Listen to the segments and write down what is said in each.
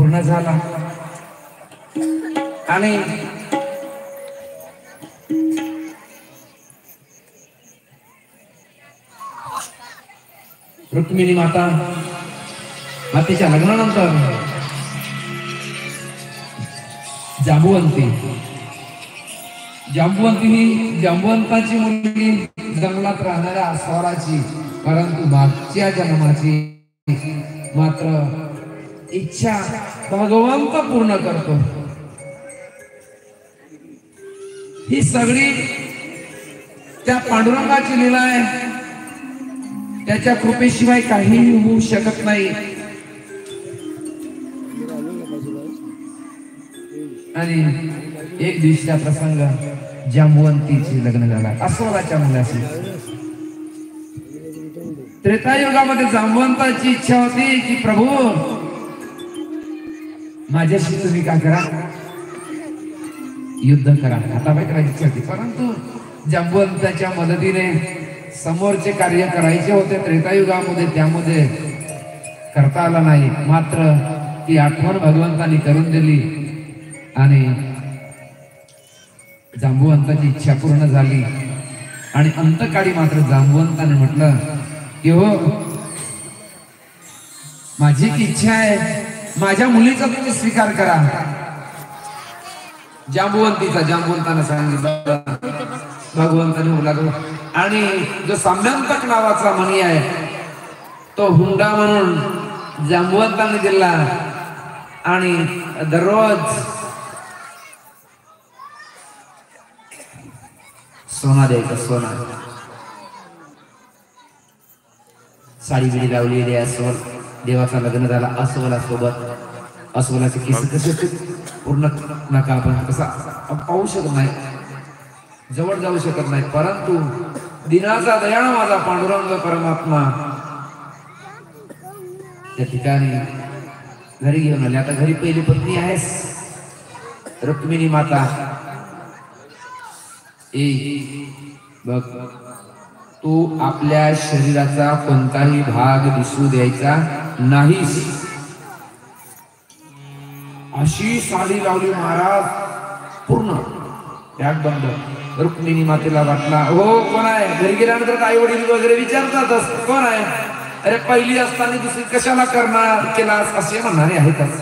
पूर्ण झाला आणि रुक्मिणी माता तिच्या लग्नानंतर जांबुवंती ही जांबुवंताची मुलगी जंगलात राहणाऱ्या स्वराची, परंतु मागच्या जन्माची मात्र इच्छा भगवंत पूर्ण करतो। ही सगळी त्या पांडुरंगाची लीला आहे, त्याच्या कृपेशिवाय काहीही होऊ शकत नाही। आणि एक दिवशीचा प्रसंग, जांबुवंतीचे लग्न झाला अस्वलाच्या मुलाशी। त्रेतायुगामध्ये जांबुवंताची इच्छा होती की प्रभू माझ्याशी तुम्ही काय करा, युद्ध करा, हातापाय करायची इच्छा होती, परंतु जांबुवंताच्या मदतीने समोरचे कार्य करायचे होते त्रेतायुगामध्ये, त्यामध्ये करता आला नाही। मात्र ती आठवण भगवंतांनी करून दिली आणि जांबुवंताची इच्छा पूर्ण झाली। आणि अंतकाळी मात्र जांबुवंताने म्हटलं की हो, माझी इच्छा आहे, माझ्या मुलीचा तुम्ही स्वीकार करा। जांबुवंताने सांगितलं, भगवंताने बोलावलं आणि जो साम्यंतक नावाचा मणी आहे तो हुंडा म्हणून जांबुवंताने दिला। आणि दररोज सोना द्यायचा, सोना, साडी बिडी लावलेली अस्वल, देवाचा लग्न झाला अस्वला सोबत। अस्वलाचे केस कसे पूर्ण नका आपण कसा पाहू शकत नाही, जवळ जाऊ शकत नाही, परंतु दिनाचा दयाळ माझा पांडुरंग परमात्मा त्या ठिकाणी घरी घेऊन आले। आता घरी पहिली पत्नी आहेस रुक्मिणी माता, बघ तू आपल्या शरीराचा कोणताही भाग दिसू द्यायचा नाहीस, अशी साडी लावली महाराज, पूर्ण त्याग बंद। रुक्मिणी मातेला वाटला हो कोण आहे, घरी गेल्यानंतर आई वडील वगैरे विचारतातच कोण आहे, अरे पहिली असताना दुसरी कशाला करणार केलास असे म्हणणारे आहेतच,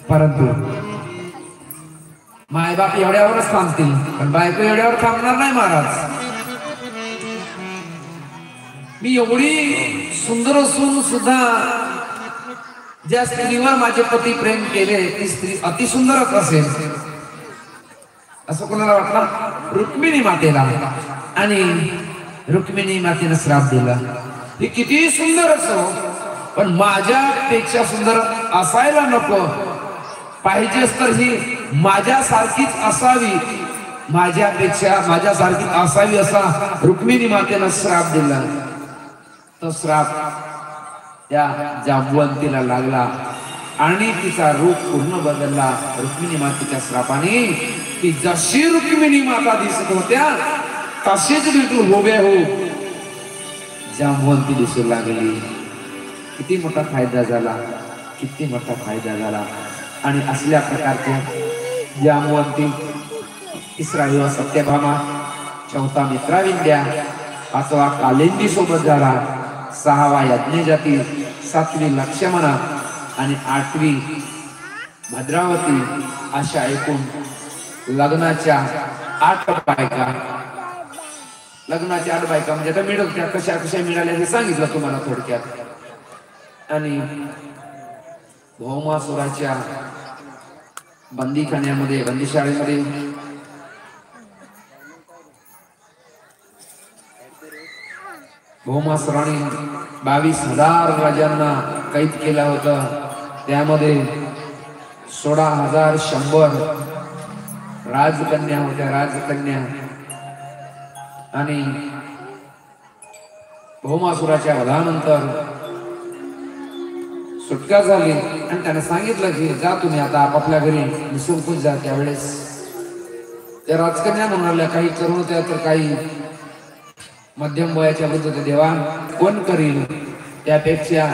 परंतु मायबाप एवढ्यावरच थांबतील, पण बायको एवढ्यावर थांबणार नाही महाराज। मी एवढी सुंदर असून सुद्धा ज्या स्त्रीवर माझे पती प्रेम केले ती स्त्री अतिसुंदरच असेल असं कोणाला वाटलं, रुक्मिणी मातेला। आणि रुक्मिणी मातेनं श्राप दिला, ही किती सुंदर असो पण माझ्यापेक्षा सुंदर असायला नको, पाहिजेच तर ही माझ्यासारखीच असावी, माझ्यासारखी असावी असा रुक्मिणी मातेनं श्राप दिला। तो श्राप त्या जांबुवंतीला लागला आणि तिचा रूप पूर्ण बदलला रुक्मिणी मातेच्या श्रापाने। की जशी रुक्मिणी माता दिसत होत्या तशीच बिलकुल हुबेहूब हो जांबुवंती दिसू लागली। किती मोठा फायदा झाला, किती मोठा फायदा झाला। आणि असल्या प्रकारचे जांबुवंती, तिसरा विवाह सत्यभामा, चौथा मित्राविंद्या, पाचवा कालिंदी सोबत झाला, सहावा यज्ञजाती, सातवी लक्ष्मणा आणि आठवी भद्रावती, अशा एकूण लग्नाच्या 8 बायका। लग्नाच्या 8 बायका म्हणजे आता मिळत त्या कशा कशा मिळाल्या हे सांगितलं तुम्हाला थोडक्यात। आणि भौमासुराच्या बंदीखान्यामध्ये, बंदीशाळेमध्ये भौमासुराने 22,000 राजांना कैद केलं होतं, त्यामध्ये 16,100 राजकन्या होत्या, राजकन्या। आणि भौमासुराच्या वधानंतर सुटका झाली आणि त्याने सांगितलं की जा तुम्ही आता आपापल्या घरी निसुंकून जा। त्यावेळेस त्या राजकन्या म्हणाल्या काही करू त्या तर काही मध्यम वयाच्या बुद्ध देवा कोण करील, त्यापेक्षा